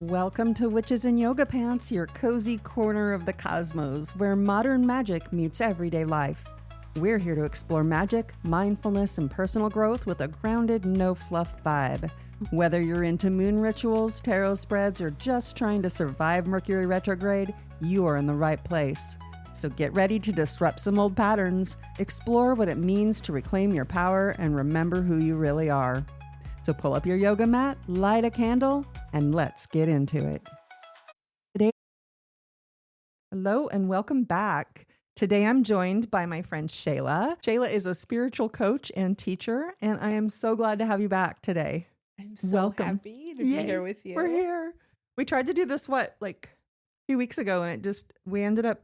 Welcome to Witches in Yoga Pants, your cozy corner of the cosmos, where modern magic meets everyday life. We're here to explore magic, mindfulness, and personal growth with a grounded, no-fluff vibe. Whether you're into moon rituals, tarot spreads, or just trying to survive Mercury retrograde, you are in the right place. So get ready to disrupt some old patterns, explore what it means to reclaim your power, and remember who you really are. So pull up your yoga mat, light a candle, and let's get into it. Hello and welcome back. Today I'm joined by my friend Sheyla. Sheyla is a spiritual coach and teacher, and I am so glad to have you back today. I'm so Welcome. happy to be here with you. We're here. We tried to do this, a few weeks ago, and we ended up,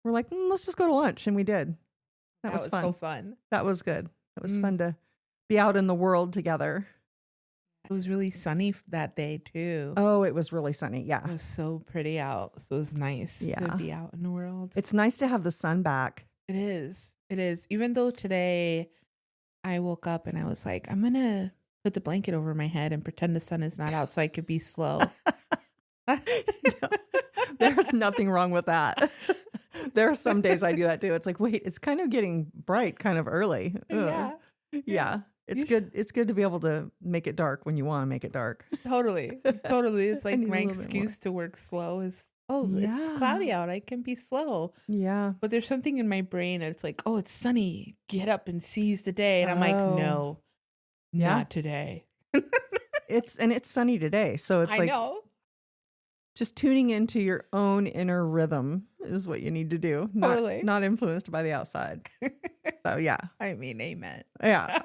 we're like, let's just go to lunch, and we did. That was fun. So fun. That was good. It was fun to be out in the world together. It was really sunny that day too. Oh, it was really sunny. Yeah. It was so pretty out. So it was nice to be out in the world. It's nice to have the sun back. It is. It is. Even though today I woke up and I was like, I'm going to put the blanket over my head and pretend the sun is not out so I could be slow. There's nothing wrong with that. There are some days I do that too. It's like, wait, it's kind of getting bright kind of early. Ugh. Yeah. It's good. It's good to be able to make it dark when you want to make it dark. Totally. It's like my excuse to work slow is, it's cloudy out. I can be slow. Yeah. But there's something in my brain that's like, oh, it's sunny. Get up and seize the day. And I'm like, no, not today. It's sunny today. So it's just tuning into your own inner rhythm is what you need to do. Not influenced by the outside. So yeah. I mean, amen. Yeah.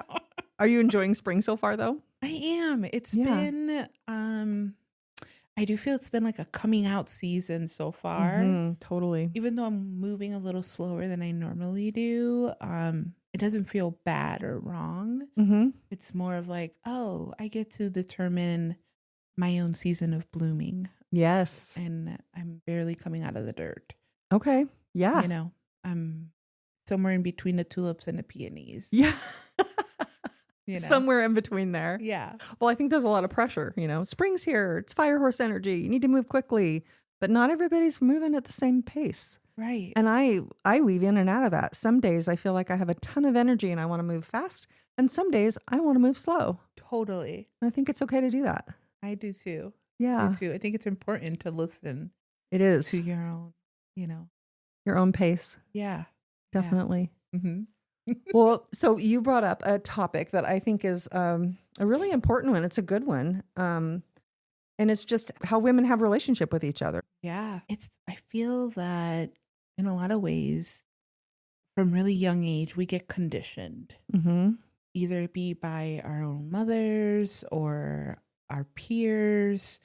Are you enjoying spring so far though? I am. It's been, I do feel it's been like a coming out season so far. Mm-hmm, totally. Even though I'm moving a little slower than I normally do, it doesn't feel bad or wrong. Mm-hmm. It's more of like, oh, I get to determine my own season of blooming. Yes. And I'm barely coming out of the dirt. Okay. Yeah. You know, I'm somewhere in between the tulips and the peonies. Yeah. You know? Somewhere in between there. Yeah. Well, I think there's a lot of pressure, spring's here. It's fire horse energy. You need to move quickly, but not everybody's moving at the same pace. Right. And I weave in and out of that. Some days I feel like I have a ton of energy and I want to move fast. And some days I want to move slow. Totally. And I think it's okay to do that. I do too. Yeah. I do too. I think it's important to listen. It is. To your own, your own pace. Yeah. Definitely. Yeah. Mm-hmm. Well, so you brought up a topic that I think is a really important one. It's a good one. And it's just how women have relationship with each other. Yeah. I feel that in a lot of ways, from really young age, we get conditioned. Mm-hmm. Either it be by our own mothers or our peers,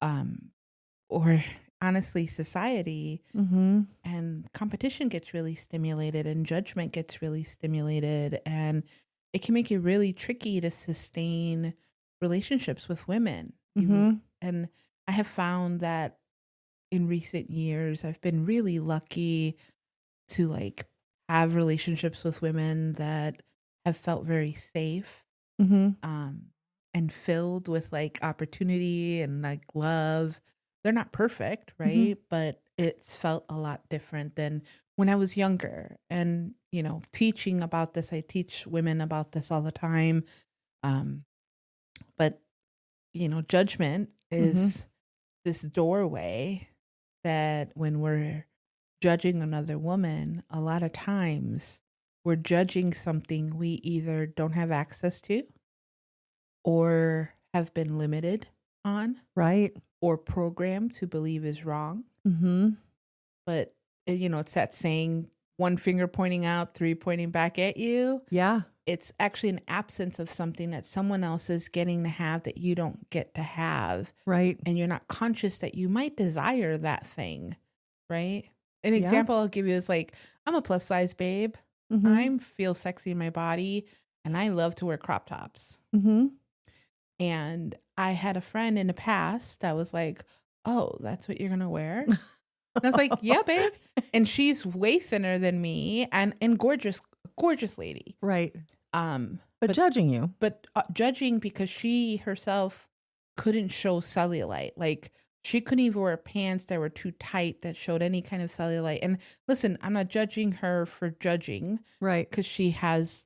or honestly society. Mm-hmm. And competition gets really stimulated and judgment gets really stimulated, and it can make it really tricky to sustain relationships with women. Mm-hmm. And I have found that in recent years I've been really lucky to have relationships with women that have felt very safe. Mm-hmm. And filled with opportunity and love. They're not perfect, right? Mm-hmm. But it's felt a lot different than when I was younger. And, teaching about this, I teach women about this all the time. But, judgment is this doorway that when we're judging another woman, a lot of times we're judging something we either don't have access to or have been limited on. Right. Or programmed to believe is wrong. Mm-hmm. But, it's that saying, one finger pointing out, three pointing back at you. Yeah. It's actually an absence of something that someone else is getting to have that you don't get to have. Right. And you're not conscious that you might desire that thing. Right. An example I'll give you is I'm a plus size babe. Mm-hmm. I feel sexy in my body and I love to wear crop tops. Mm-hmm. And I had a friend in the past that was like, oh, that's what you're going to wear? And I was like, yeah, babe. And she's way thinner than me and gorgeous lady. Right. But judging you. But judging because she herself couldn't show cellulite. Like she couldn't even wear pants that were too tight that showed any kind of cellulite. And listen, I'm not judging her for judging. Right. Because she has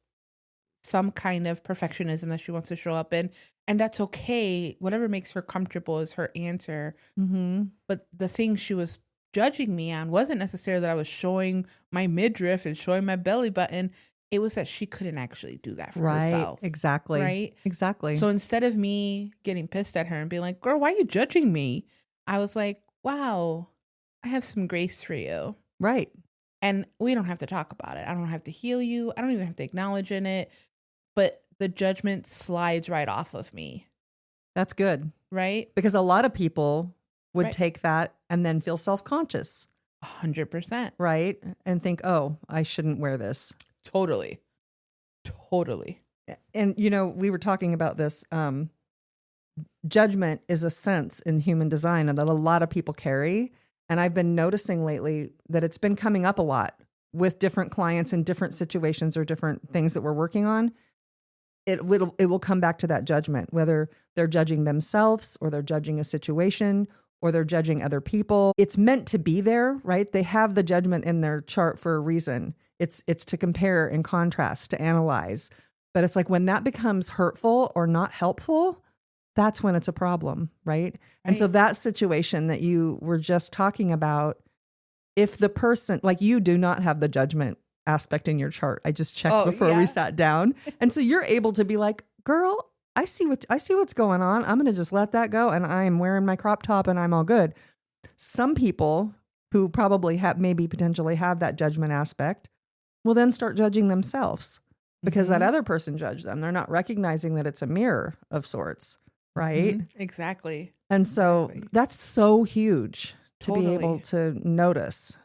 some kind of perfectionism that she wants to show up in. And that's okay. Whatever makes her comfortable is her answer. Mm-hmm. But the thing she was judging me on wasn't necessarily that I was showing my midriff and showing my belly button. It was that she couldn't actually do that for herself. Exactly. Right. Exactly. So instead of me getting pissed at her and being like, girl, why are you judging me? I was like, wow, I have some grace for you. Right. And we don't have to talk about it. I don't have to heal you. I don't even have to acknowledge in it. But the judgment slides right off of me. That's good. Right? Because a lot of people would Right. take that and then feel self-conscious. 100%. Right. And think, oh, I shouldn't wear this. Totally. And, you know, we were talking about this. Judgment is a sense in human design and that a lot of people carry. And I've been noticing lately that it's been coming up a lot with different clients in different situations or different things that we're working on. It will come back to that judgment, whether they're judging themselves or they're judging a situation or they're judging other people. It's meant to be there, right? They have the judgment in their chart for a reason. It's to compare and contrast, to analyze. But it's like when that becomes hurtful or not helpful, that's when it's a problem, right? And so that situation that you were just talking about, if the person, like you do not have the judgment aspect in your chart. I just checked before we sat down. And so you're able to be like, girl, I see what's going on. I'm going to just let that go. And I'm wearing my crop top and I'm all good. Some people who probably potentially have that judgment aspect will then start judging themselves because that other person judged them. They're not recognizing that it's a mirror of sorts. Right. Exactly. And so that's so huge to be able to notice.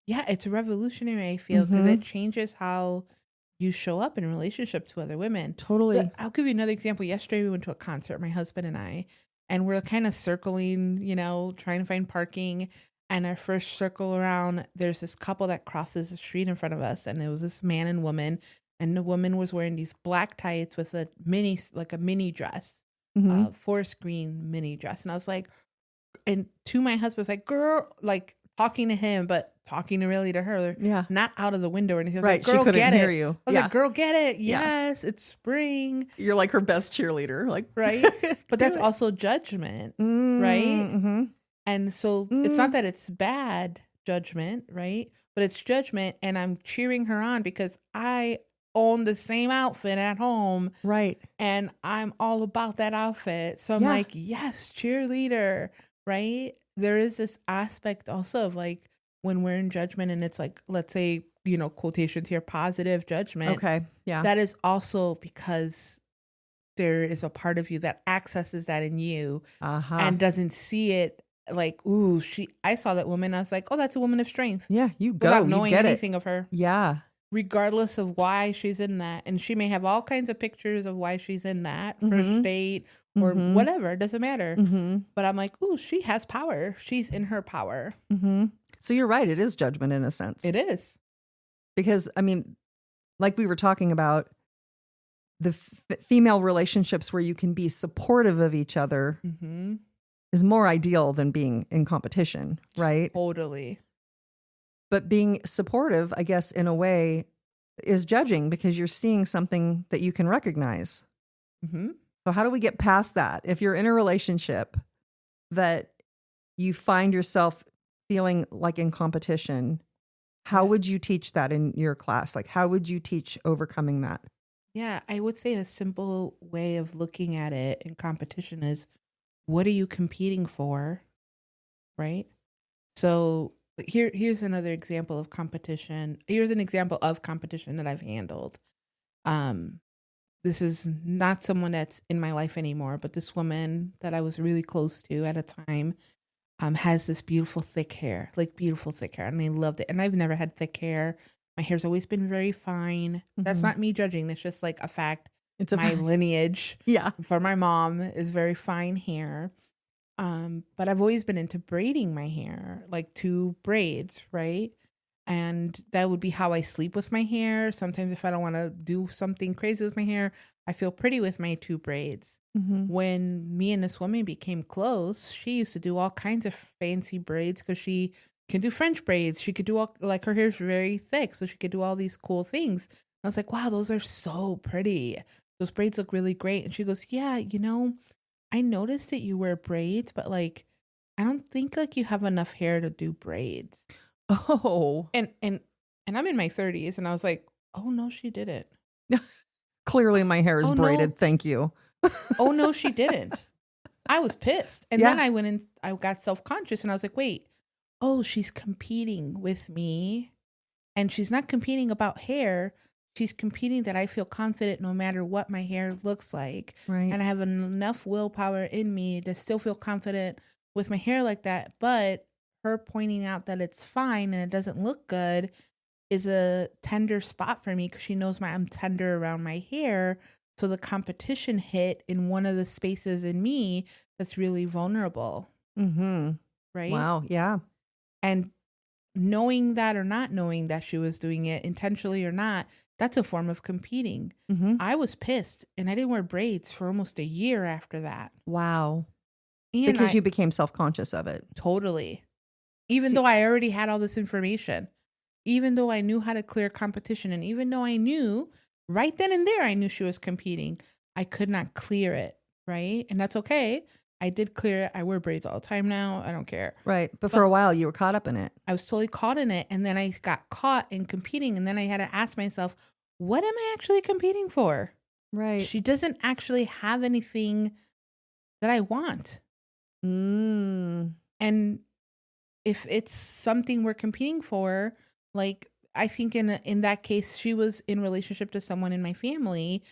Yeah, it's revolutionary, I feel, because it changes how you show up in relationship to other women. Totally. But I'll give you another example. Yesterday, we went to a concert, my husband and I, and we're kind of circling, trying to find parking. And our first circle around, there's this couple that crosses the street in front of us. And it was this man and woman. And the woman was wearing these black tights with a mini dress, forest green mini dress. And I was like, and to my husband, I was like, girl, like talking to him, but talking really to her. Yeah. Not out of the window or anything. I was like, girl, she couldn't get hear it. you. I was like, girl, get it. Yes, it's spring. You're like her best cheerleader. Like, right. But that's also judgment. Right. And so it's not that it's bad judgment, right? But it's judgment. And I'm cheering her on because I own the same outfit at home. Right. And I'm all about that outfit. So I'm like, yes, cheerleader. Right. There is this aspect also of like when we're in judgment and it's like, let's say, quotations here, positive judgment. Okay. Yeah. That is also because there is a part of you that accesses that in you and doesn't see it like, ooh, I saw that woman. I was like, oh, that's a woman of strength. Yeah. You go. Without knowing you get anything of her. Yeah. Regardless of why she's in that. And she may have all kinds of pictures of why she's in that first date or whatever. It doesn't matter. But I'm like, ooh, she has power. She's in her power. So you're right. It is judgment in a sense. It is. Because, I mean, like we were talking about, the female relationships where you can be supportive of each other is more ideal than being in competition, right? Totally. But being supportive, I guess, in a way, is judging because you're seeing something that you can recognize. So how do we get past that? If you're in a relationship that you find yourself feeling like in competition, how would you teach that in your class? Like, how would you teach overcoming that? Yeah, I would say a simple way of looking at it in competition is, what are you competing for? Right? So here's another example of competition. Here's an example of competition that I've handled. This is not someone that's in my life anymore, but this woman that I was really close to at a time has this beautiful thick hair, and I loved it. And I've never had thick hair. My hair's always been very fine. That's not me judging. It's just like a fact. It's my lineage. Yeah. For my mom is very fine hair. But I've always been into braiding my hair, like 2 braids, right? And that would be how I sleep with my hair. Sometimes if I don't want to do something crazy with my hair, I feel pretty with my 2 braids. When me and this woman became close, she used to do all kinds of fancy braids because she can do French braids. She could do all, like, her hair's very thick, so she could do all these cool things. And I was like, wow, those are so pretty. Those braids look really great. And she goes, yeah, I noticed that you wear braids, but like, I don't think like you have enough hair to do braids. Oh. And I'm in my 30s, and I was like, oh no, she didn't. Clearly my hair is braided. No. Thank you. Oh no, she didn't. I was pissed. And then I went in, I got self-conscious, and I was like, wait, oh, she's competing with me. And she's not competing about hair. She's competing that I feel confident no matter what my hair looks like. Right. And I have enough willpower in me to still feel confident with my hair like that. But her pointing out that it's fine and it doesn't look good is a tender spot for me because she knows I'm tender around my hair. So the competition hit in one of the spaces in me that's really vulnerable. Right? Wow. Yeah. And knowing that or not knowing that she was doing it intentionally or not, that's a form of competing. I was pissed, and I didn't wear braids for almost a year after that. Wow. And because you became self-conscious of it. Totally. Even though I already had all this information, even though I knew how to clear competition, and even though I knew right then and there, I knew she was competing, I could not clear it. Right. And that's okay. I did clear it. I wear braids all the time now. I don't care. Right. But for a while you were caught up in it. I was totally caught in it. And then I got caught in competing. And then I had to ask myself, what am I actually competing for? Right. She doesn't actually have anything that I want. And if it's something we're competing for, like, I think in that case, she was in relationship to someone in my family.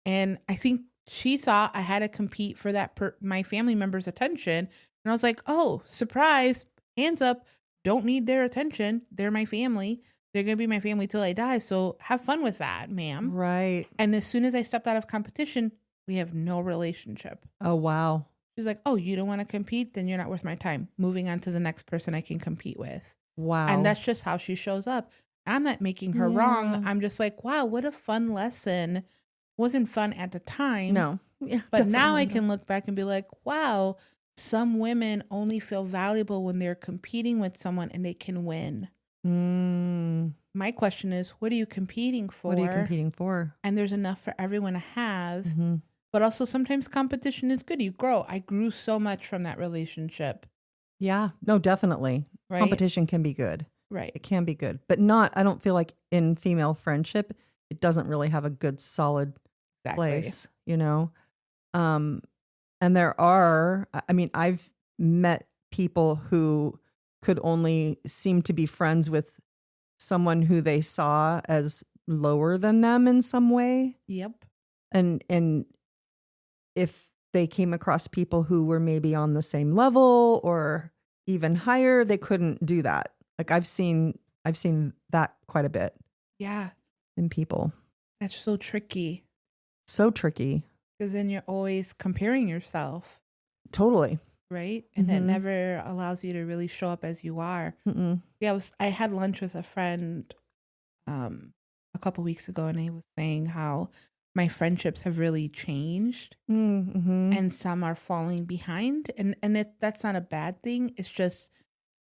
And I think she thought I had to compete for that my family member's attention. And I was like, oh, surprise, hands up, don't need their attention. They're my family. They're going to be my family till I die. So have fun with that, ma'am. Right. And as soon as I stepped out of competition, we have no relationship. Oh, wow. She's like, oh, you don't want to compete? Then you're not worth my time. Moving on to the next person I can compete with. Wow. And that's just how she shows up. I'm not making her wrong. I'm just like, wow, what a fun lesson. Wasn't fun at the time. No. Yeah, but now I can look back and be like, wow, some women only feel valuable when they're competing with someone and they can win. My question is, what are you competing for? What are you competing for? And there's enough for everyone to have. But also sometimes competition is good. You grow. I grew so much from that relationship. Yeah. No, definitely. Right? Competition can be good. Right. It can be good. But not, I don't feel like in female friendship, it doesn't really have a good solid place, you know? And there are, I mean, I've met people who could only seem to be friends with someone who they saw as lower than them in some way. Yep. And if they came across people who were maybe on the same level or even higher, they couldn't do that. Like I've seen that quite a bit. Yeah. In people. That's so tricky. So tricky. Because then you're always comparing yourself. Totally. Right? And it never allows you to really show up as you are. Yeah, I had lunch with a friend a couple weeks ago, and he was saying how my friendships have really changed, and some are falling behind, and that's not a bad thing. It's just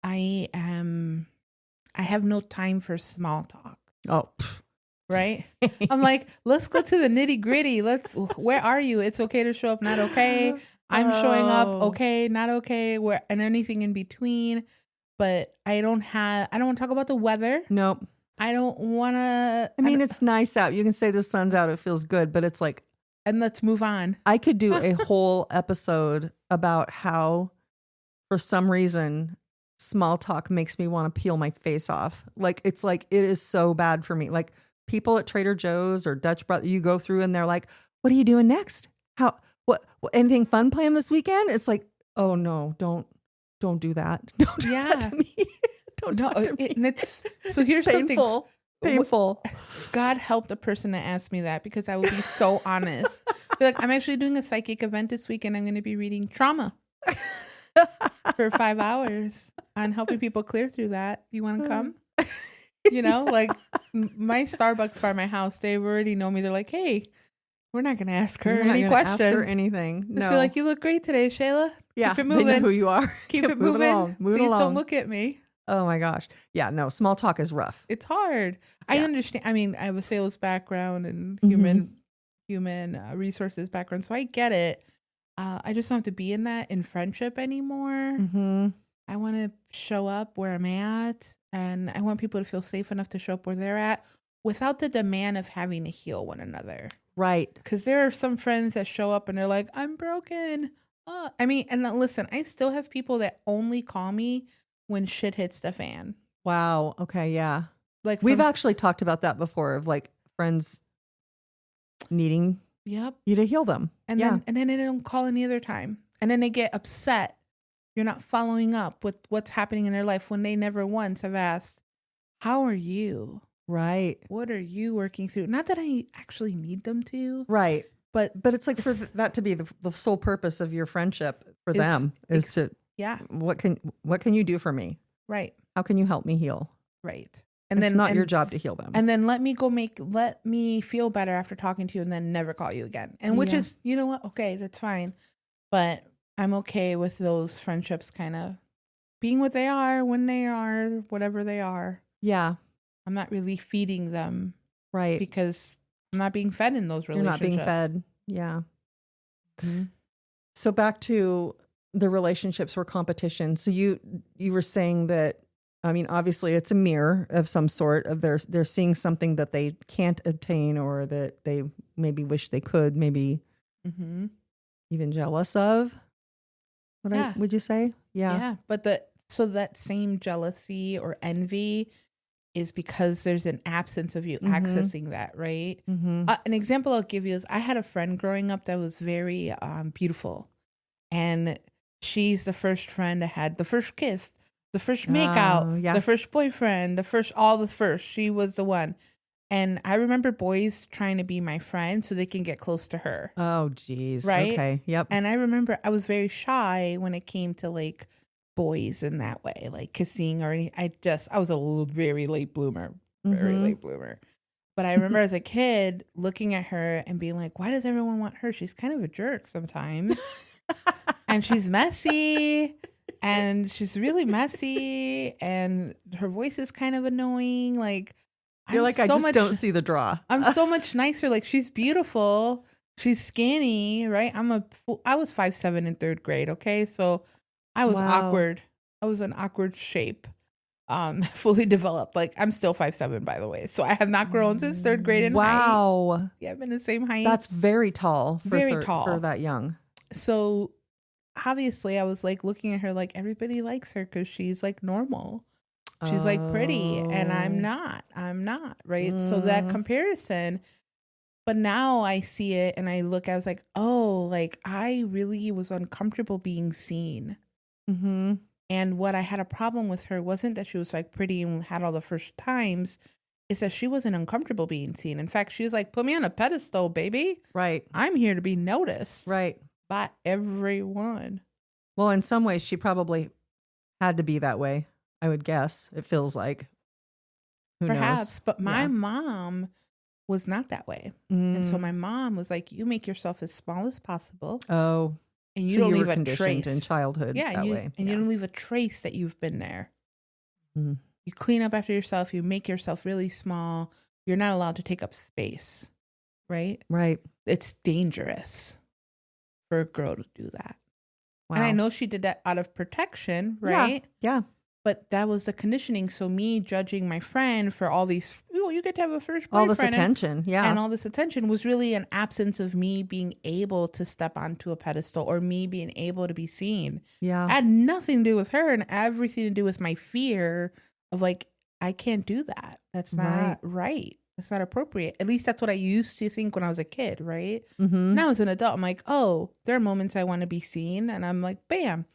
I have no time for small talk. Oh, right. I'm like, let's go to the nitty gritty. Where are you? It's okay to show up. Not okay. I'm showing up. Okay. Not okay. And anything in between. But I don't want to talk about the weather. Nope. I don't want to. I mean, it's nice out. You can say the sun's out. It feels good, but it's like. And let's move on. I could do a whole episode about how, for some reason, small talk makes me want to peel my face off. Like, it's like, it is so bad for me. Like, people at Trader Joe's or Dutch Brothers, you go through and they're like, what are you doing next? What anything fun planned this weekend? It's like, oh no, don't do that. Don't do that to me. Don't talk to me. And here's painful. Something painful. God help the person that asked me that, because I would be so honest. Be like, I'm actually doing a psychic event this week and I'm going to be reading trauma for 5 hours on helping people clear through that. You want to come? You know, like my Starbucks by my house, they already know me. They're like, hey, We're not going to ask her We're not any gonna ask her questions. anything. Just No. be like, you look great today, Shayla. Yeah, Keep it they know moving. who you are. Keep it Move moving. along. Move Please along. don't look at me. Oh my gosh. Yeah, no, small talk is rough. It's hard. I Yeah. understand. I mean, I have a sales background and Mm-hmm. human resources background, so I get it. I just don't have to be in that in friendship anymore. Mm-hmm. I want to show up where I'm at, and I want people to feel safe enough to show up where they're at without the demand of having to heal one another. Right. Because there are some friends that show up and they're like, I'm broken. I mean, and listen, I still have people that only call me when shit hits the fan. Wow. Okay. Yeah. Like We've actually talked about that before of like friends needing yep. you to heal them. And then they don't call any other time. And then they get upset. You're not following up with what's happening in their life when they never once have asked, how are you? Right. What are you working through? Not that I actually need them to. Right. But it's like for that to be the sole purpose of your friendship for them is to, yeah. what can you do for me? Right. How can you help me heal? Right. And it's not your job to heal them. And then let me feel better after talking to you and then never call you again. And which is, you know what? Okay, that's fine. But I'm okay with those friendships kind of being what they are, when they are, whatever they are. Yeah. I'm not really feeding them. Right. Because I'm not being fed in those relationships. You're not being fed. Yeah. Mm-hmm. So back to the relationships were competition. So you were saying that, I mean, obviously it's a mirror of some sort of they're seeing something that they can't obtain or that they maybe wish they could, maybe even jealous of. Would you say? Yeah. Yeah. But so that same jealousy or envy is because there's an absence of you accessing that, right? An example I'll give you is I had a friend growing up that was very beautiful. And she's the first friend that had the first kiss, the first makeout, the first boyfriend, all the first. She was the one. And I remember boys trying to be my friend so they can get close to her. Oh, geez. Right? Okay. Yep. And I remember I was very shy when it came to like boys in that way, like kissing or anything. I was a very late bloomer, late bloomer. But I remember as a kid looking at her and being like, why does everyone want her? She's kind of a jerk sometimes. And she's messy. And she's really messy. And her voice is kind of annoying. Like, I just don't see the draw. I'm so much nicer. Like, she's beautiful. She's skinny, right? I was 5'7" in third grade. Okay. So I was awkward. I was an awkward shape. Fully developed. Like, I'm still 5'7", by the way. So I have not grown since third grade in height. Yeah, I've been the same height. That's very tall. Tall for that young. So obviously I was like looking at her like everybody likes her because she's like normal. She's like pretty and I'm not, right? So that comparison, but now I see it and I was like, oh, like I really was uncomfortable being seen. And what I had a problem with her wasn't that she was like pretty and had all the first times. It's that she wasn't uncomfortable being seen. In fact, she was like, put me on a pedestal, baby. Right. I'm here to be noticed. Right. By everyone. Well, in some ways, she probably had to be that way, I would guess. It feels like. Who knows? But my mom was not that way. And so my mom was like, you make yourself as small as possible. Oh. And you don't leave a trace in childhood that way. And you don't leave a trace that you've been there. You clean up after yourself. You make yourself really small. You're not allowed to take up space. Right? Right. It's dangerous for a girl to do that. Wow. And I know she did that out of protection, right? Yeah. But that was the conditioning. So me judging my friend for all these, you get to have a first boyfriend. All this attention, And all this attention was really an absence of me being able to step onto a pedestal or me being able to be seen. Yeah. It had nothing to do with her and everything to do with my fear of like, I can't do that. That's not right. That's not appropriate. At least that's what I used to think when I was a kid, right? Now as an adult, I'm like, oh, there are moments I want to be seen. And I'm like, bam.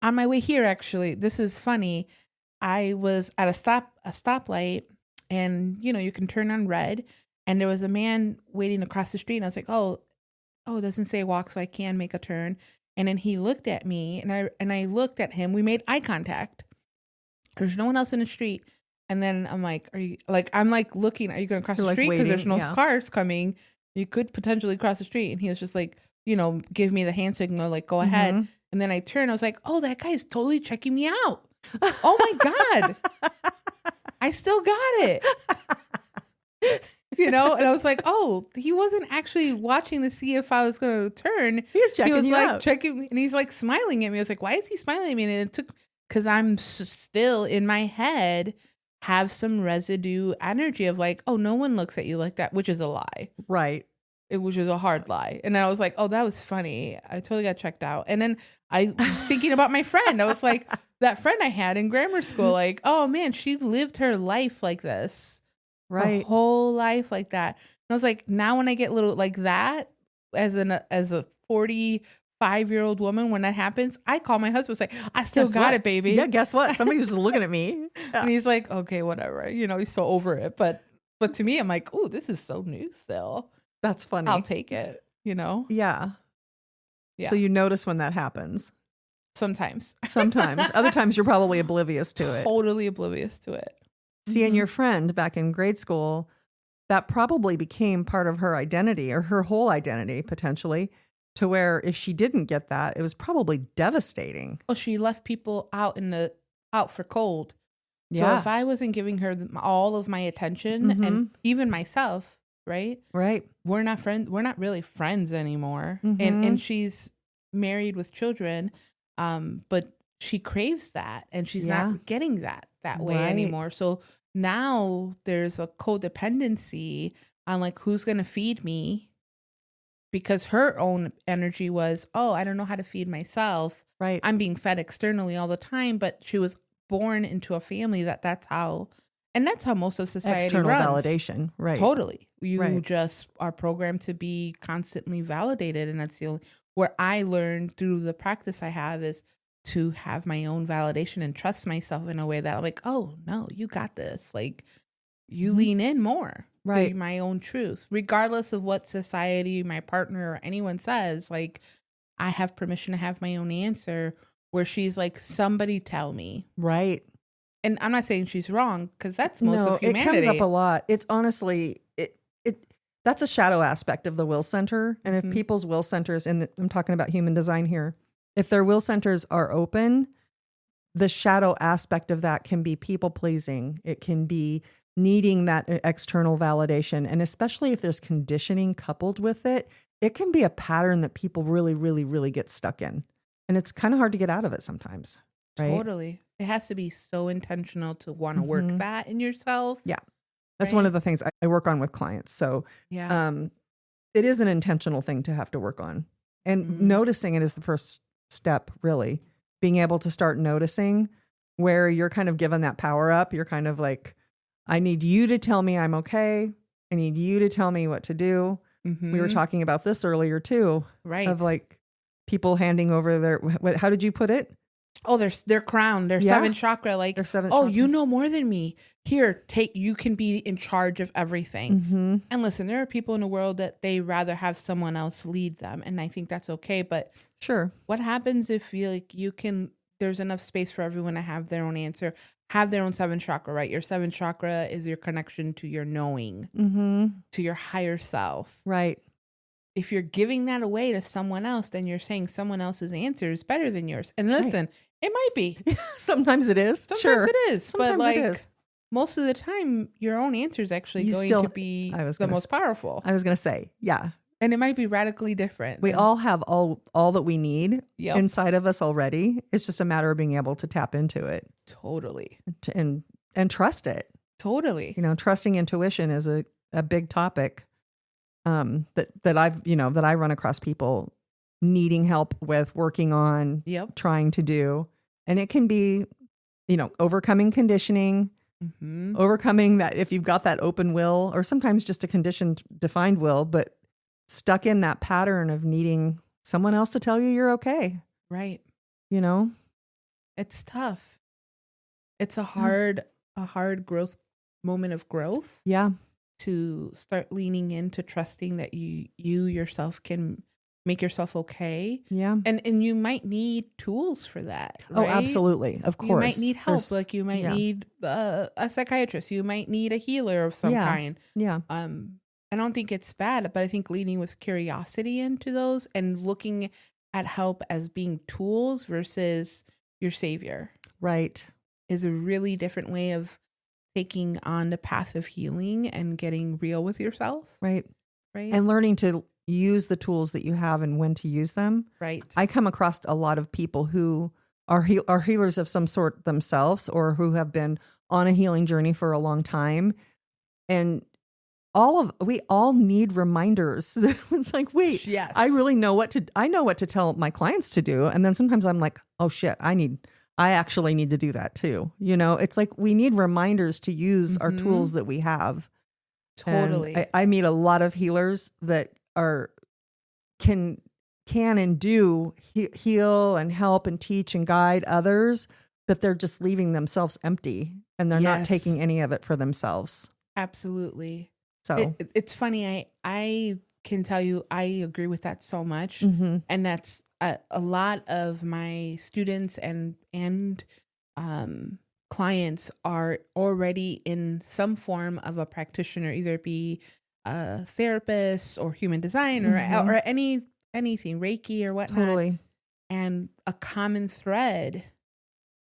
On my way here, actually, this is funny. I was at a stoplight and, you can turn on red. And there was a man waiting across the street. And I was like, oh, it doesn't say walk, so I can make a turn. And then he looked at me and I looked at him. We made eye contact. There's no one else in the street. And then I'm like, looking, are you going to cross the street? Because there's no cars coming. You could potentially cross the street. And he was just like, give me the hand signal, like, go ahead. And then I turned, I was like, oh, that guy is totally checking me out. Oh my God. I still got it. And I was like, oh, he wasn't actually watching to see if I was going to turn. He was like out. checking, and he's like smiling at me. I was like, why is he smiling at me? And it took, because I'm still in my head, have some residue energy of like, oh, no one looks at you like that, which is a lie. Right. Which was a hard lie. And I was like, oh, that was funny. I totally got checked out. And then I was thinking about my friend. I was like, that friend I had in grammar school, like, oh man, she lived her life like this. Right. Her whole life like that. And I was like, now when I get little like that, as a 45-year-old woman, when that happens, I call my husband and say, I still got it, baby. Yeah, guess what? Somebody was just looking at me. Yeah. And he's like, okay, whatever. He's so over it. But to me, I'm like, oh, this is so new still. That's funny. I'll take it, Yeah. Yeah. So you notice when that happens. Sometimes. Other times you're probably oblivious to it. Totally oblivious to it. See, and your friend back in grade school, that probably became part of her identity, or her whole identity potentially, to where if she didn't get that, it was probably devastating. Well, she left people out for cold. Yeah. So if I wasn't giving her all of my attention, and even myself, right? We're not friends. We're not really friends anymore. And she's married with children, but she craves that, and she's not getting that way anymore. So now there's a codependency on like, who's going to feed me? Because her own energy was, oh, I don't know how to feed myself. Right. I'm being fed externally all the time, but she was born into a family that's how most of society External runs. validation. Right. Totally. You just are programmed to be constantly validated. And that's the only, where I learned through the practice I have is to have my own validation and trust myself in a way that I'm like, oh no, you got this. Like, you lean in more. Right. My own truth, regardless of what society, my partner, or anyone says. Like, I have permission to have my own answer, where she's like, somebody tell me. Right. And I'm not saying she's wrong, because that's most of humanity. It comes up a lot. It's honestly, that's a shadow aspect of the will center. And if people's will centers, I'm talking about human design here, if their will centers are open, the shadow aspect of that can be people pleasing. It can be needing that external validation. And especially if there's conditioning coupled with it, it can be a pattern that people really, really, really get stuck in. And it's kind of hard to get out of it sometimes. Right? Totally. It has to be so intentional to want to work that in yourself. Yeah. That's one of the things I work on with clients. So it is an intentional thing to have to work on. And noticing it is the first step, really. Being able to start noticing where you're kind of given that power up. You're kind of like, I need you to tell me I'm okay. I need you to tell me what to do. We were talking about this earlier too. Right. Of like people handing over how did you put it? Oh, their crown, their seventh chakra. Like, their seventh oh, chakra. you know more than me. Here, you can be in charge of everything. And listen, there are people in the world that they rather have someone else lead them. And I think that's okay. But sure, what happens if there's enough space for everyone to have their own answer, have their own seventh chakra, right? Your seventh chakra is your connection to your knowing, to your higher self. Right. If you're giving that away to someone else, then you're saying someone else's answer is better than yours. And listen, it might be. Sometimes it is. Sometimes it is. Sometimes but like, it is. Most of the time, your own answer is actually to be the most powerful. I was going to say, yeah. And it might be radically different. We all have all that we need inside of us already. It's just a matter of being able to tap into it. Totally. And trust it. Totally. Trusting intuition is a big topic that I run across people needing help with, working on, trying to do. And it can be, overcoming conditioning, overcoming that if you've got that open will, or sometimes just a conditioned, defined will, but stuck in that pattern of needing someone else to tell you you're okay. Right. It's tough. It's a hard growth moment of growth. Yeah. To start leaning into trusting that you yourself can make yourself okay. Yeah. And you might need tools for that. Right? Oh, absolutely. Of course. You might need help. Like you might need a psychiatrist. You might need a healer of some kind. Yeah. I don't think it's bad, but I think leading with curiosity into those and looking at help as being tools versus your savior. Right. Is a really different way of taking on the path of healing and getting real with yourself. Right. Right. And learning to use the tools that you have and when to use them. Right. I come across a lot of people who are healers of some sort themselves, or who have been on a healing journey for a long time. And we all need reminders. It's like, wait, yes. I know what to tell my clients to do. And then sometimes I'm like, oh shit, I actually need to do that too. You know, it's like we need reminders to use our tools that we have. Totally. And I meet a lot of healers that can and do heal and help and teach and guide others, but they're just leaving themselves empty and they're not taking any of it for themselves. Absolutely. So it's funny. I can tell you, I agree with that so much. And that's a lot of my students and clients are already in some form of a practitioner, either it be a therapist or human design or anything, Reiki or whatnot. Totally. And a common thread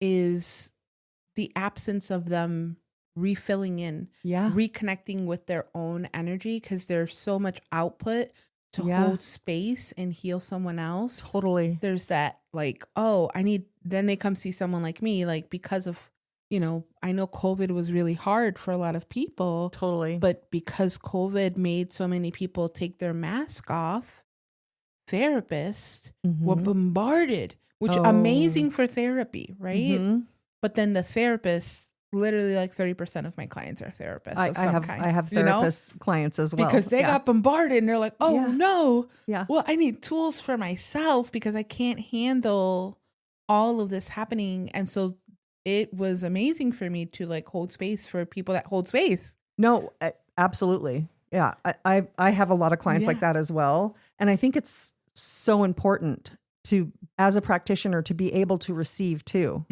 is the absence of them refilling in, reconnecting with their own energy, because there's so much output to hold space and heal someone else. Totally. There's that like, then they come see someone like me, like because of, I know COVID was really hard for a lot of people. Totally. But because COVID made so many people take their mask off, therapists were bombarded, which amazing for therapy, right? But then the therapists, literally like 30% of my clients are therapists of some kind. I have therapist clients as well. Because they got bombarded and they're like, no. Yeah. Well, I need tools for myself because I can't handle all of this happening. And so it was amazing for me to like hold space for people that hold space. No, absolutely. Yeah. I have a lot of clients like that as well. And I think it's so important to, as a practitioner, to be able to receive too.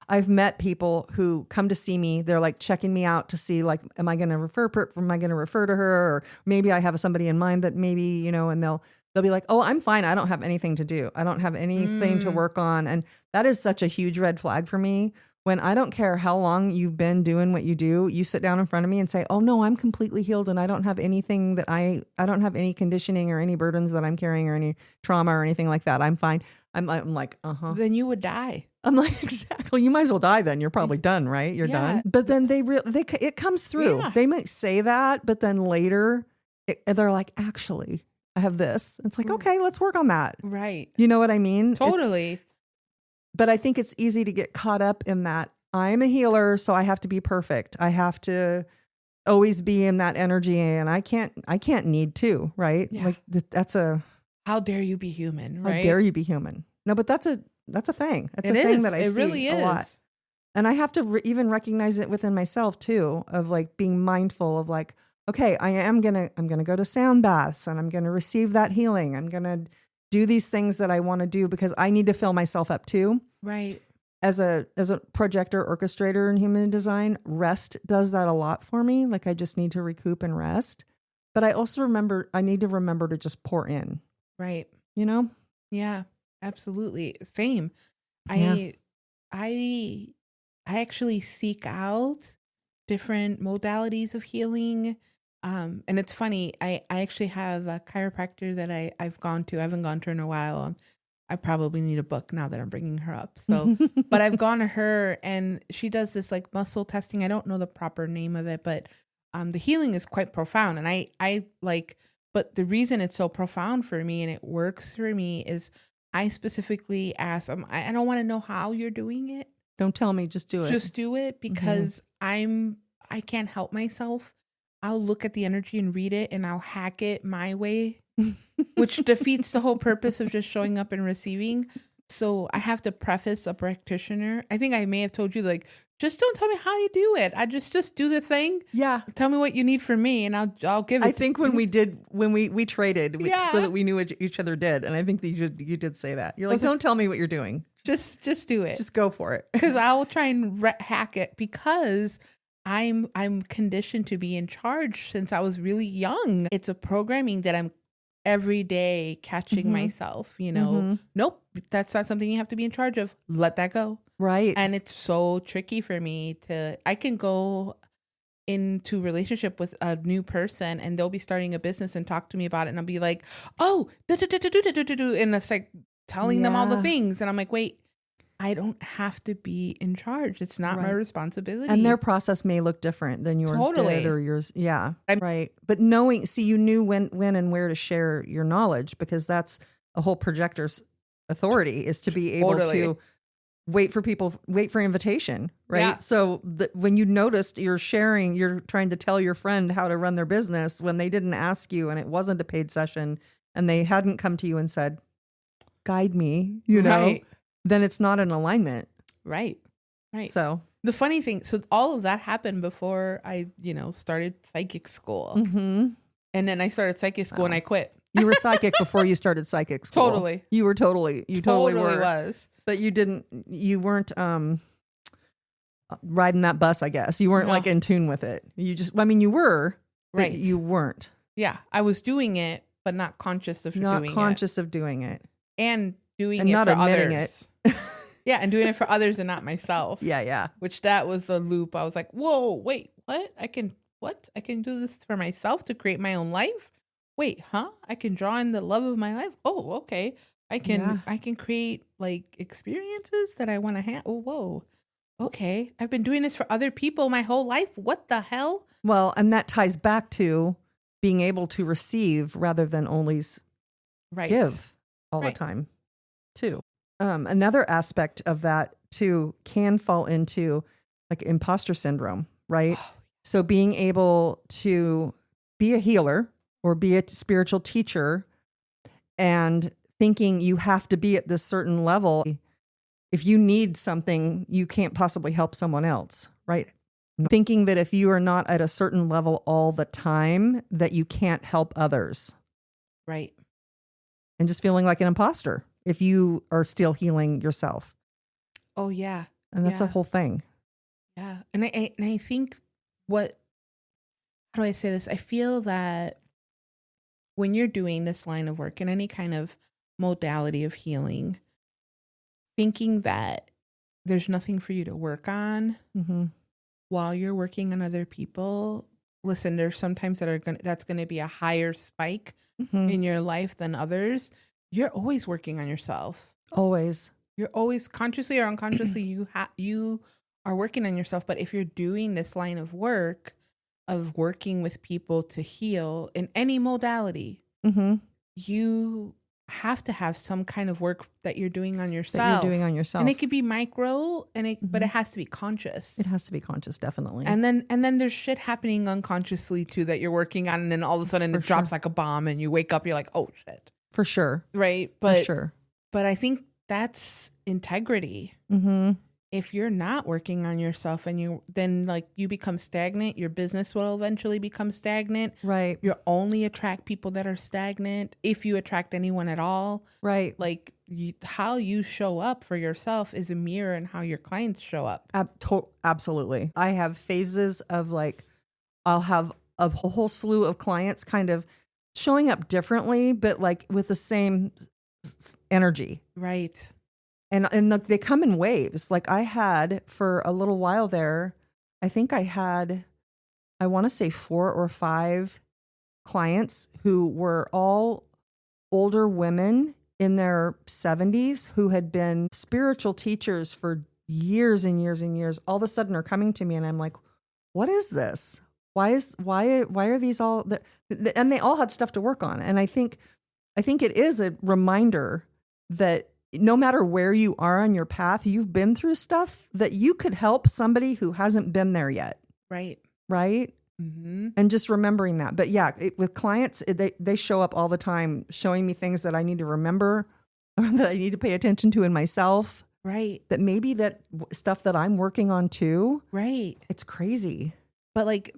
I've met people who come to see me. They're like checking me out to see like, am I going to refer to her? Or maybe I have somebody in mind that maybe, and they'll be like, oh, I'm fine. I don't have anything to do. I don't have anything to work on. And that is such a huge red flag for me. When I don't care how long you've been doing what you do, you sit down in front of me and say, oh no, I'm completely healed and I don't have anything that I don't have any conditioning or any burdens that I'm carrying or any trauma or anything like that. I'm fine. I'm like, Then you would die. I'm like, exactly. You might as well die then. You're probably done, right? You're done. But then it comes through. Yeah. They might say that, but then later they're like, actually, I have this. It's like, okay, let's work on that. Right. You know what I mean? Totally. But I think it's easy to get caught up in that. I'm a healer, so I have to be perfect. I have to always be in that energy, and I can't need to, right? Yeah. Like that's how dare you be human, right? How dare you be human? No, but that's a thing. That's a thing that I see really a lot. And I have to even recognize it within myself too, of like being mindful of like, okay, I'm going to go to sound baths and I'm going to receive that healing. I'm going to do these things that I want to do because I need to fill myself up too. Right. As a projector orchestrator in human design, rest does that a lot for me. Like I just need to recoup and rest. But I also need to remember to just pour in. Right. Yeah, absolutely. Same. Yeah. I actually seek out different modalities of healing. And it's funny, I actually have a chiropractor that I've gone to. I haven't gone to her in a while. I probably need a book now that I'm bringing her up. So, but I've gone to her and she does this like muscle testing. I don't know the proper name of it, but the healing is quite profound. And I like, but the reason it's so profound for me and it works for me is I specifically ask, I don't want to know how you're doing it. Don't tell me, just do it. Just do it because I can't help myself. I'll look at the energy and read it and I'll hack it my way, which defeats the whole purpose of just showing up and receiving. So I have to preface a practitioner. I think I may have told you, like, just don't tell me how you do it. I just do the thing. Yeah. Tell me what you need from me and I'll give it. I think when we traded so that we knew what each other did. And I think that you did say that. You're like, don't tell me what you're doing. Just do it. Just go for it. Because I'll try and hack it because I'm conditioned to be in charge since I was really young. It's a programming that I'm every day catching myself, nope, that's not something you have to be in charge of. Let that go. Right. And it's so tricky for me I can go into relationship with a new person and they'll be starting a business and talk to me about it. And I'll be like, oh, and it's like telling them all the things. And I'm like, wait, I don't have to be in charge. It's not my responsibility. And their process may look different than yours did or yours. Yeah. Right. But you knew when and where to share your knowledge, because that's a whole projector's authority, is to be able to wait for invitation. Right. Yeah. So when you noticed you're trying to tell your friend how to run their business when they didn't ask you and it wasn't a paid session and they hadn't come to you and said, guide me, then it's not an alignment. Right. So the funny thing, so all of that happened before I, started psychic school. And then I started psychic school and I quit. You were psychic before you started psychic school. Totally. You totally were. Was. But you weren't riding that bus, I guess. You weren't like in tune with it. You were, but you weren't. Yeah. I was doing it, but not conscious of doing it. Not conscious of doing it. And doing it for others. Yeah, and doing it for others and not myself. Yeah. Which that was the loop. I was like, whoa, wait, what? I can do this for myself to create my own life? Wait, huh? I can draw in the love of my life? Oh, okay. I can create like experiences that I want to have. Oh, whoa. Okay. I've been doing this for other people my whole life. What the hell? Well, and that ties back to being able to receive rather than only give all the time too. Another aspect of that too can fall into like imposter syndrome, right? So being able to be a healer or be a spiritual teacher and thinking you have to be at this certain level. If you need something, you can't possibly help someone else, right? Thinking that if you are not at a certain level all the time, that you can't help others. Right. And just feeling like an imposter if you are still healing yourself. Oh, yeah. And that's a whole thing. Yeah. And I think how do I say this? I feel that when you're doing this line of work in any kind of modality of healing, thinking that there's nothing for you to work on while you're working on other people. Listen, there's sometimes that's going to be a higher spike in your life than others. You're always working on yourself. Always. You're always consciously or unconsciously, you are working on yourself. But if you're doing this line of work of working with people to heal in any modality, you have to have some kind of work that you're doing on yourself. And it could be micro, but it has to be conscious. It has to be conscious, definitely. And then there's shit happening unconsciously too that you're working on, and then all of a sudden it drops like a bomb, and you wake up, you're like, oh shit. For sure. Right. For sure. But I think that's integrity. If you're not working on yourself and you become stagnant, your business will eventually become stagnant. Right. You'll only attract people that are stagnant if you attract anyone at all. Right. Like how you show up for yourself is a mirror in how your clients show up. Absolutely. I have phases of I'll have a whole slew of clients kind of showing up differently, but like with the same energy. Right. And they come in waves. Like I had for a little while there, I think I want to say 4 or 5 clients who were all older women in their 70s who had been spiritual teachers for years and years and years. All of a sudden are coming to me and I'm like, what is this? Why are these all that? And they all had stuff to work on. And I think it is a reminder that no matter where you are on your path, you've been through stuff that you could help somebody who hasn't been there yet. Right. Right. And just remembering that. But yeah, with clients, they show up all the time, showing me things that I need to remember, that I need to pay attention to in myself. Right. That maybe that stuff that I'm working on too. Right. It's crazy. But like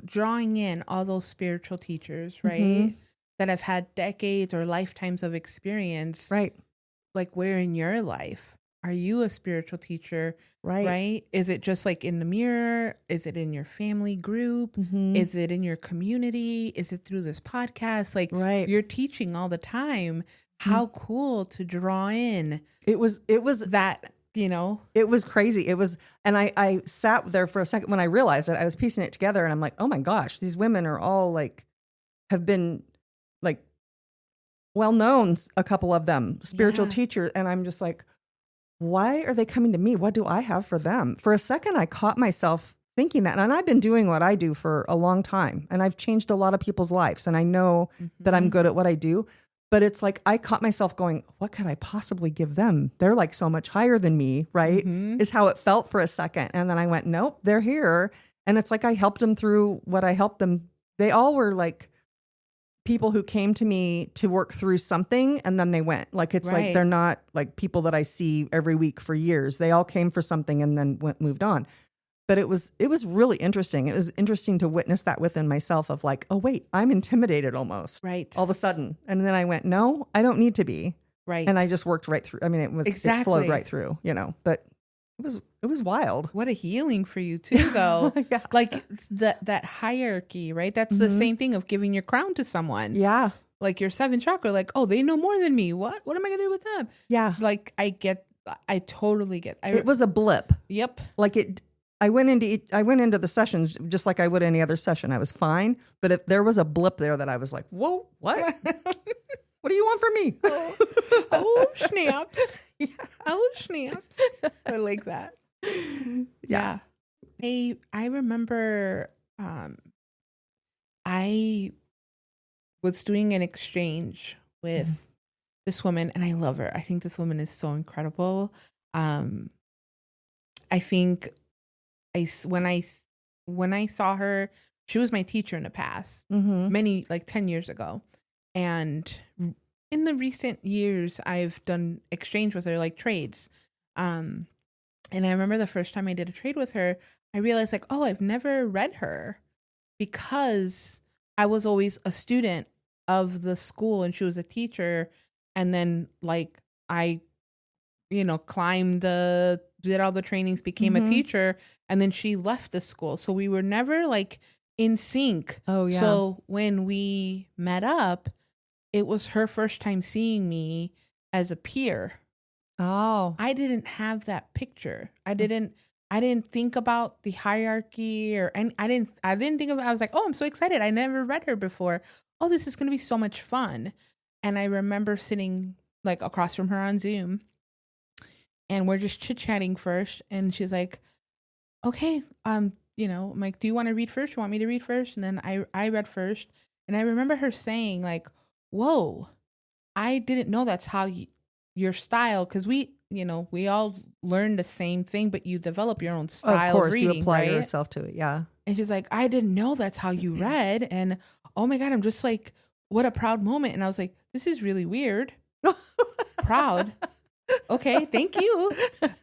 drawing in all those spiritual teachers, right, that have had decades or lifetimes of experience. Right. Like where in your life? are you a spiritual teacher? Right. Right? Is it just like in the mirror? Is it in your family group? Is it in your community? Is it through this podcast? Like Right. you're teaching all the time. How cool to draw in It was that, you know? It was crazy. It was, and I sat there for a second when I realized it. I was piecing it together, and I'm like, oh my gosh, these women are all like, have been like well known, a couple of them, spiritual teachers. And I'm just like, why are they coming to me? What do I have for them? For a second, I caught myself thinking that. And I've been doing what I do for a long time, and I've changed a lot of people's lives. And I know that I'm good at what I do. But it's like I caught myself going, what could I possibly give them? They're like so much higher than me, right? Is how it felt for a second. And then I went, nope, they're here. And it's like I helped them through what I helped them. They all were like people who came to me to work through something, and then they went. Like it's like they're not like people that I see every week for years. They all came for something and then moved on. But it was really interesting. It was interesting to witness that within myself of like, oh, wait, I'm intimidated almost. Right. All of a sudden. And then I went, no, I don't need to be. Right. And I just worked right through. I mean, it flowed right through, you know, but it was wild. What a healing for you too, though. Like that hierarchy, right? That's the same thing of giving your crown to someone. Yeah. Like your 7th chakra, like, oh, they know more than me. What am I going to do with them? Yeah. Like I totally get. It was a blip. Yep. Like I went into the sessions just like I would any other session. I was fine, but if there was a blip there that I was like, "Whoa, what? What do you want from me?" Oh, snaps! Yeah. Oh, snaps! I like that. Yeah. I remember I was doing an exchange with this woman, and I love her. I think this woman is so incredible. I think. When I saw her, she was my teacher in the past, many, like 10 years ago. And in the recent years, I've done exchange with her, like trades. And I remember the first time I did a trade with her, I realized like, oh, I've never read her because I was always a student of the school and she was a teacher. And then like I, climbed did all the trainings, became a teacher, and then she left the school. So we were never like in sync. Oh yeah. So when we met up, it was her first time seeing me as a peer. Oh. I didn't have that picture. I didn't think about the hierarchy and I didn't think about, I was like, oh, I'm so excited. I never read her before. Oh, this is going to be so much fun. And I remember sitting like across from her on Zoom. And we're just chit-chatting first. And she's like, okay, I'm like, do you want to read first? You want me to read first? And then I read first. And I remember her saying like, whoa, I didn't know that's how your style, because we all learn the same thing, but you develop your own style of course, of reading, you apply right? yourself to it, yeah. And she's like, I didn't know that's how you read. And oh my God, I'm just like, what a proud moment. And I was like, this is really weird. Proud. Okay, thank you.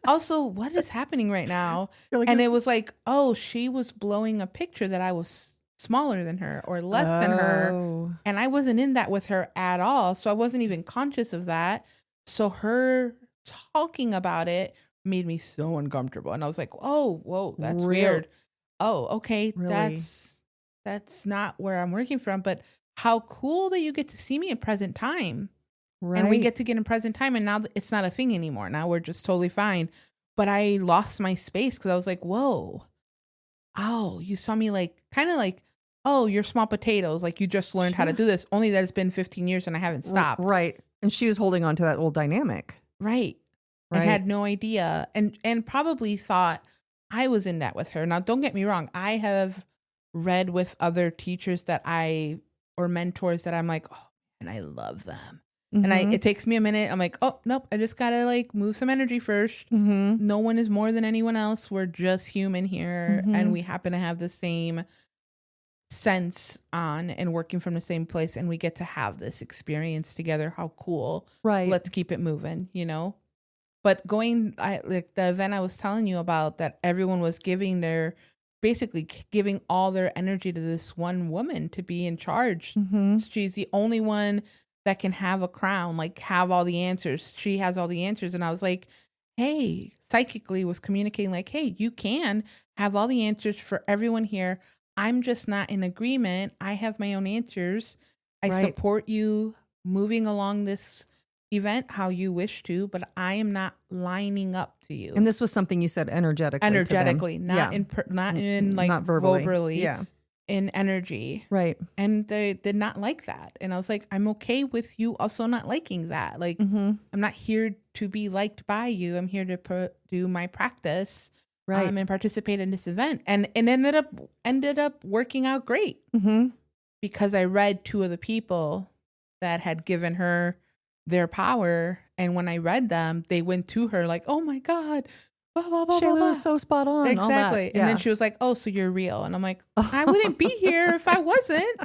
Also, what is happening right now? Like, and it was like, oh, she was blowing a picture that I was smaller than her or less than her. And I wasn't in that with her at all. So I wasn't even conscious of that. So her talking about it made me so uncomfortable. And I was like, oh, whoa, that's weird. Oh, okay. Really? That's not where I'm working from. But how cool that you get to see me in present time. Right. And we get to get in present time, and now it's not a thing anymore. Now we're just totally fine. But I lost my space because I was like, whoa, oh, you saw me like, kind of like, oh, you're small potatoes. Like you just learned how to do this. Only that it's been 15 years and I haven't stopped. Right. And she was holding on to that old dynamic. Right. I had no idea and probably thought I was in that with her. Now, don't get me wrong. I have read with other teachers or mentors that I'm like, oh, and I love them. And it takes me a minute. I'm like, oh, nope. I just got to like move some energy first. No one is more than anyone else. We're just human here. And we happen to have the same sense on and working from the same place. And we get to have this experience together. How cool. Right. Let's keep it moving, But like the event I was telling you about, that everyone was basically giving all their energy to this one woman to be in charge. She's the only one that can have a crown, like have all the answers. She has all the answers. And I was like, hey, psychically was communicating like, hey, you can have all the answers for everyone here. I'm just not in agreement. I have my own answers. I support you moving along this event how you wish to, but I am not lining up to you. And this was something you said energetically, not in like not verbally. Yeah. In energy. Right. And they did not like that. And I was like, I'm okay with you also not liking that. Like, I'm not here to be liked by you. I'm here to do my practice. Right. And participate in this event. And it ended up working out great. Because I read two of the people that had given her their power. And when I read them, they went to her like, oh my God, blah, blah, blah, Sheyla blah. was so spot on. Exactly. All that. Yeah. And then she was like, oh, so you're real. And I'm like, I wouldn't be here if I wasn't.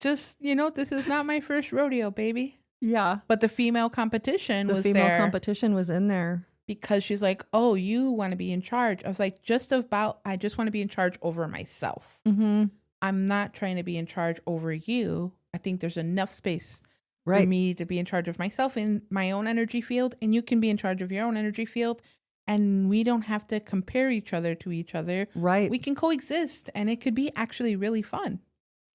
Just, this is not my first rodeo, baby. Yeah. But the female competition was there. The female competition was in there. Because she's like, oh, you want to be in charge. I was like, I just want to be in charge over myself. I'm not trying to be in charge over you. I think there's enough space for me to be in charge of myself in my own energy field. And you can be in charge of your own energy field. And we don't have to compare each other to each other. Right. We can coexist. And it could be actually really fun.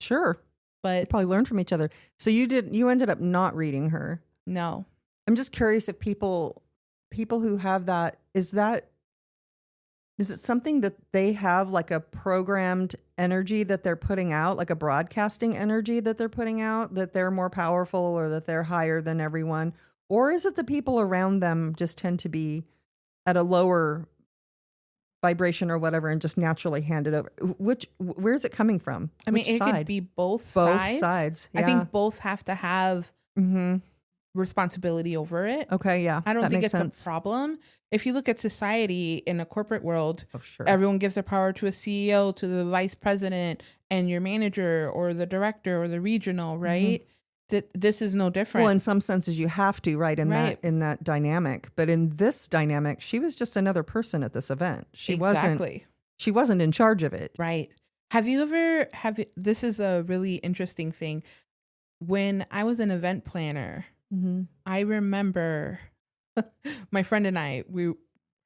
Sure. But you probably learn from each other. So you ended up not reading her. No. I'm just curious if people who have that, is it something that they have like a programmed energy that they're putting out, like a broadcasting energy that they're putting out, that they're more powerful or that they're higher than everyone? Or is it the people around them just tend to be at a lower vibration or whatever and just naturally hand it over? Where is it coming from? I mean, it could be both sides. Yeah. I think both have to have responsibility over it. Okay, yeah. I don't think it's a problem. If you look at society in a corporate world, everyone gives their power to a CEO, to the vice president, and your manager or the director or the regional, right? This is no different. Well, in some senses you have to, right, in that dynamic. But in this dynamic, she was just another person at this event. She wasn't in charge of it. Right. This is a really interesting thing. When I was an event planner, I remember my friend and I, her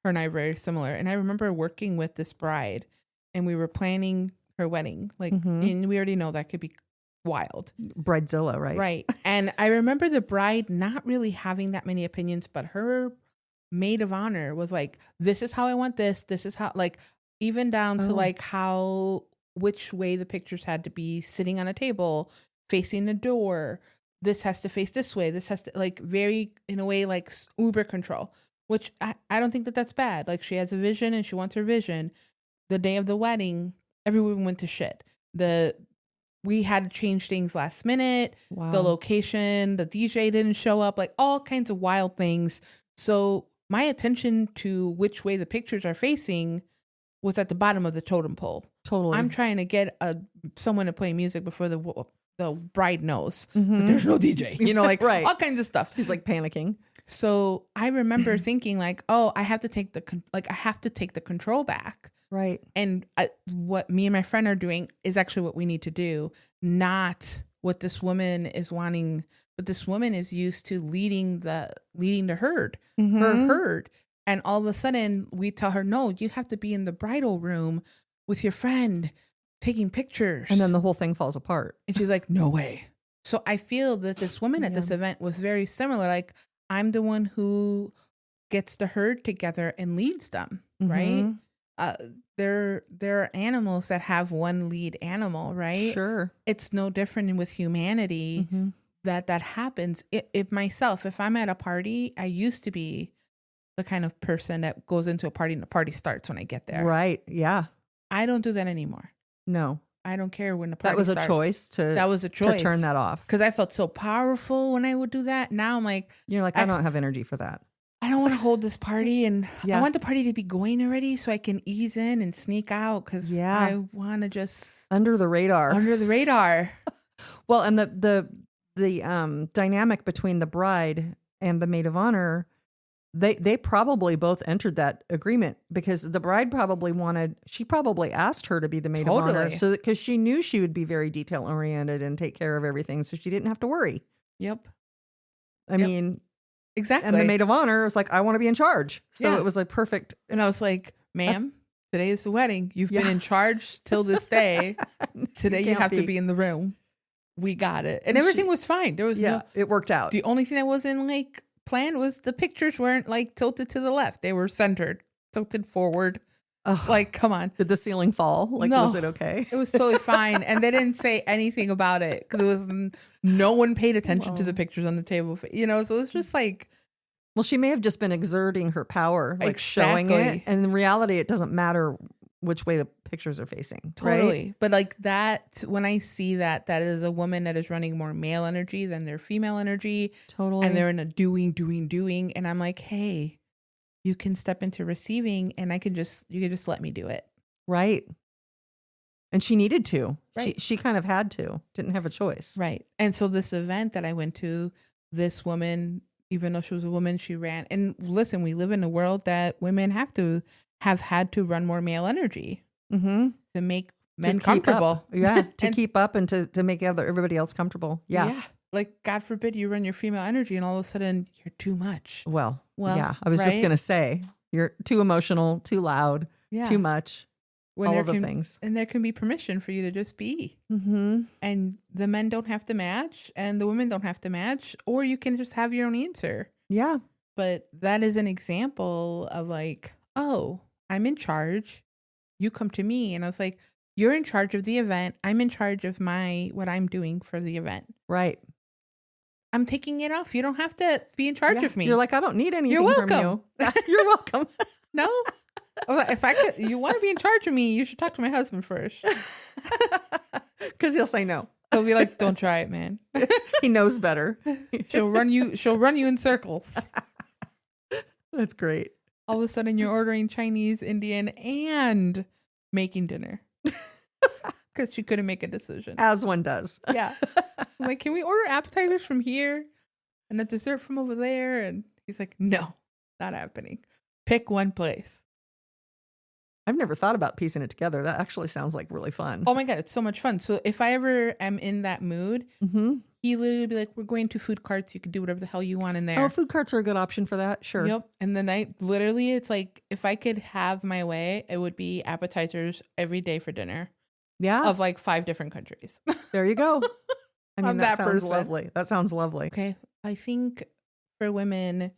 and I are very similar. And I remember working with this bride and we were planning her wedding. Like, and we already know that could be wild. Bridezilla, right? Right. And I remember the bride not really having that many opinions, but her maid of honor was like, this is how I want this. This is how, like, even down to like which way the pictures had to be, sitting on a table, facing the door. This has to face this way. This has to, like, very, in a way, like uber control, which I don't think that's bad. Like, she has a vision and she wants her vision. The day of the wedding, everyone went to shit. We had to change things last minute. Wow. The location, the DJ didn't show up, like all kinds of wild things. So my attention to which way the pictures are facing was at the bottom of the totem pole. Totally. I'm trying to get someone to play music before the bride knows that there's no DJ, like all kinds of stuff. She's like panicking. So I remember thinking like, oh, I have to take the control back. Right. And what me and my friend are doing is actually what we need to do, not what this woman is wanting. But this woman is used to leading the herd, her herd. And all of a sudden we tell her, no, you have to be in the bridal room with your friend taking pictures. And then the whole thing falls apart. And she's like, no way. So I feel that this woman at this event was very similar. Like, I'm the one who gets the herd together and leads them, right? There are animals that have one lead animal, right? Sure. It's no different with humanity that happens. If I'm at a party, I used to be the kind of person that goes into a party and the party starts when I get there. Right. Yeah. I don't do that anymore. No. I don't care when the party starts. That was a choice to turn that off. Because I felt so powerful when I would do that. Now I'm like... You're like, I don't have energy for that. I don't want to hold this party, and I want the party to be going already so I can ease in and sneak out because I want to just... Under the radar. Well, and the dynamic between the bride and the maid of honor, they probably both entered that agreement because the bride she probably asked her to be the maid of honor so because she knew she would be very detail oriented and take care of everything so she didn't have to worry. Yep. I mean, Exactly. And the maid of honor was like, I want to be in charge. So Yeah. it was like perfect. And I was like, ma'am, today is the wedding. You've been in charge till this day. Today you have to be in the room. We got it. And everything was fine. There was it worked out. The only thing that wasn't like planned was the pictures weren't like tilted to the left. They were centered, tilted forward. Like, come on. Did the ceiling fall? Like, No. was it okay? It was totally fine. And they didn't say anything about it because it was no one paid attention to the pictures on the table. So it was just like. Well, she may have just been exerting her power, like showing it. And in reality, it doesn't matter which way the pictures are facing. Totally. Right? But like that, when I see that is a woman that is running more male energy than their female energy. Totally. And they're in a doing. And I'm like, hey, you can step into receiving and you can just let me do it. Right. And she needed to. Right. She kind of had to. Didn't have a choice. Right. And so this event that I went to, this woman, even though she was a woman, she ran. And listen, we live in a world that women have had to run more male energy to make men comfortable. Yeah, to keep up and to make everybody else comfortable. Yeah. Like, God forbid you run your female energy and all of a sudden you're too much. Well, yeah. I was just going to say, you're too emotional, too loud, too much, all of the things. And there can be permission for you to just be. Mm-hmm. And the men don't have to match and the women don't have to match, or you can just have your own answer. Yeah. But that is an example of like, oh, I'm in charge. You come to me. And I was like, you're in charge of the event. I'm in charge of what I'm doing for the event. Right. I'm taking it off. You don't have to be in charge of me. You're like, I don't need anything You're from you. You're welcome. No. If you want to be in charge of me, you should talk to my husband first. Because he'll say no. He'll be like, don't try it, man. He knows better. She'll run you in circles. That's great. All of a sudden you're ordering Chinese, Indian, and making dinner. Because she couldn't make a decision. As one does. Yeah. I'm like, can we order appetizers from here and a dessert from over there? And he's like, no, not happening. Pick one place. I've never thought about piecing it together. That actually sounds like really fun. Oh my God, it's so much fun. So if I ever am in that mood, he literally be like, we're going to food carts. You can do whatever the hell you want in there. Oh, food carts are a good option for that. Sure. Yep. And then it's like, if I could have my way, it would be appetizers every day for dinner. Yeah. Of like 5 different countries. There you go. I mean, that sounds person. lovely. That sounds lovely. Okay. I think for women,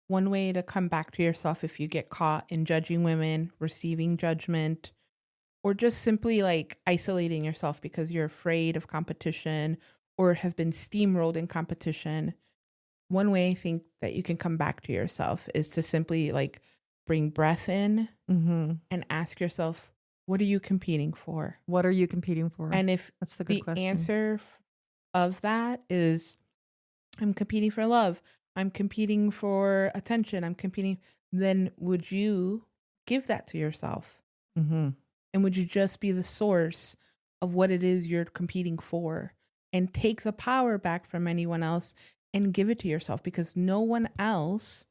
one way to come back to yourself if you get caught in judging women, receiving judgment, or just simply like isolating yourself because you're afraid of competition or have been steamrolled in competition, one way I think that you can come back to yourself is to simply like bring breath in and ask yourself, what are you competing for? What are you competing for? And if that's the good question. Answer of that is, I'm competing for love. I'm competing for attention. I'm competing. Then would you give that to yourself? And would you just be the source of what it is you're competing for and take the power back from anyone else and give it to yourself? Because no one else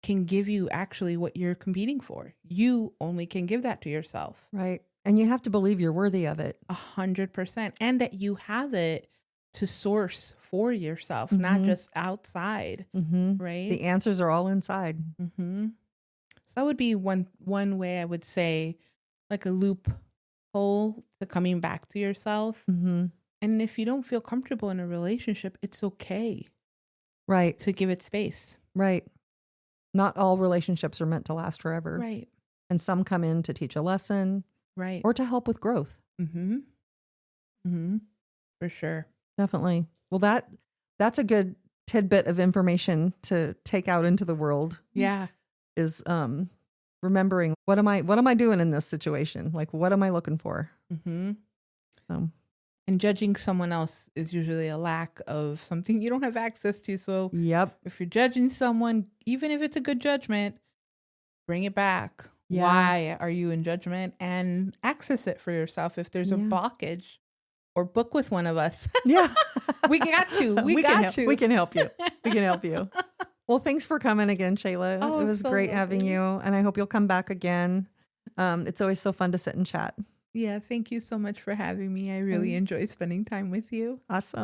can give you actually what you're competing for. You only can give that to yourself. Right. And you have to believe you're worthy of it. 100%. And that you have it to source for yourself, not just outside. Right. The answers are all inside. So that would be one way I would say, like a loophole to coming back to yourself. And if you don't feel comfortable in a relationship, it's okay. Right. To give it space. Right. Not all relationships are meant to last forever. Right. And some come in to teach a lesson. Right. Or to help with growth. For sure. Definitely. Well, that's a good tidbit of information to take out into the world. Yeah. Is remembering what am I doing in this situation? Like, what am I looking for? And judging someone else is usually a lack of something you don't have access to. So if you're judging someone, even if it's a good judgment, bring it back. Yeah. Why are you in judgment? And access it for yourself. If there's a blockage, or book with one of us. Yeah. We got you. We got you. We can help you. We can help you. Well, thanks for coming again, Sheyla. Oh, it was so great lovely. having you. And I hope you'll come back again. It's always so fun to sit and chat. Yeah. Thank you so much for having me. I really enjoy spending time with you. Awesome.